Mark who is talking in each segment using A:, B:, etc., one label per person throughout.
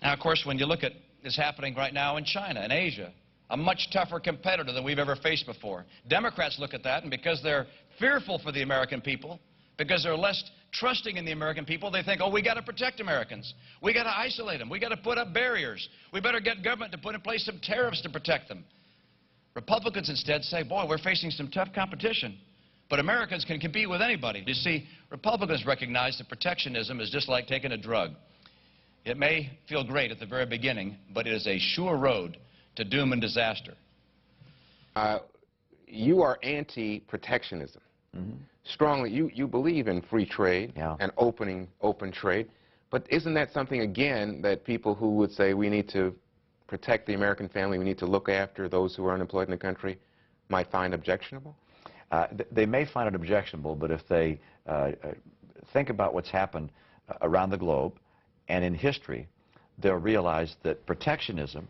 A: Now, of course, when you look at what's happening right now in China and Asia, a much tougher competitor than we've ever faced before. Democrats look at that, and because they're fearful for the American people, because they're less trusting in the American people, they think, oh, we got to protect Americans. We got to isolate them. We got to put up barriers. We better get government to put in place some tariffs to protect them. Republicans instead say, boy, we're facing some tough competition, but Americans can compete with anybody. You see, Republicans recognize that protectionism is just like taking a drug. It may feel great at the very beginning, but it is a sure road to doom and disaster.
B: You are anti-protectionism. Strongly, you believe in free trade and open trade, but isn't that something, again, that people who would say we need to protect the American family, we need to look after those who are unemployed in the country, might find objectionable?
C: They may find it objectionable, but if they think about what's happened around the globe and in history, they'll realize that protectionism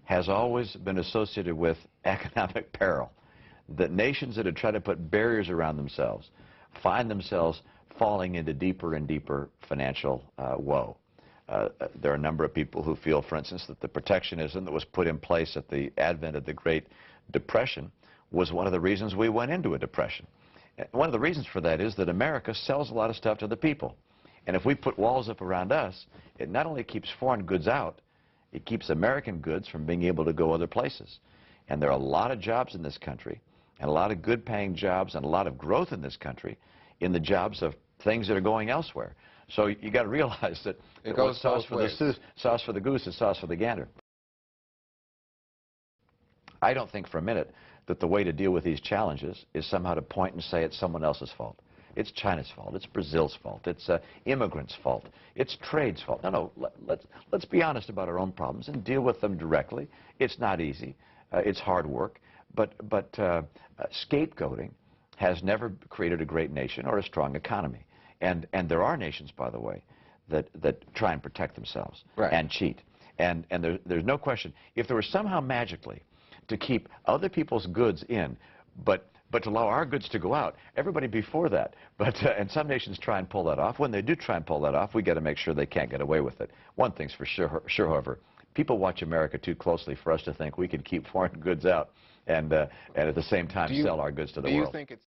C: has always been associated with economic peril. That nations that have tried to put barriers around themselves find themselves falling into deeper and deeper financial woe. There are a number of people who feel, for instance, that the protectionism that was put in place at the advent of the Great Depression was one of the reasons we went into a depression. One of the reasons for that is that America sells a lot of stuff to the people. And if we put walls up around us, it not only keeps foreign goods out, it keeps American goods from being able to go other places. And there are a lot of jobs in this country, and a lot of good-paying jobs, and a lot of growth in this country in the jobs of things that are going elsewhere. So you got to realize that it goes sauce for the goose is sauce for the gander. I don't think for a minute that the way to deal with these challenges is somehow to point and say it's someone else's fault. It's China's fault. It's Brazil's fault. It's immigrants' fault. It's trade's fault. No, let's be honest about our own problems and deal with them directly. It's not easy. It's hard work. But scapegoating has never created a great nation or a strong economy. And there are nations, by the way, that try and protect themselves and cheat. And there's no question. If there were somehow magically to keep other people's goods in, but to allow our goods to go out, everybody before that. And some nations try and pull that off. When they do try and pull that off, we got to make sure they can't get away with it. One thing's for sure, however, people watch America too closely for us to think we can keep foreign goods out and at the same time sell our goods to the world.
B: Do you think it's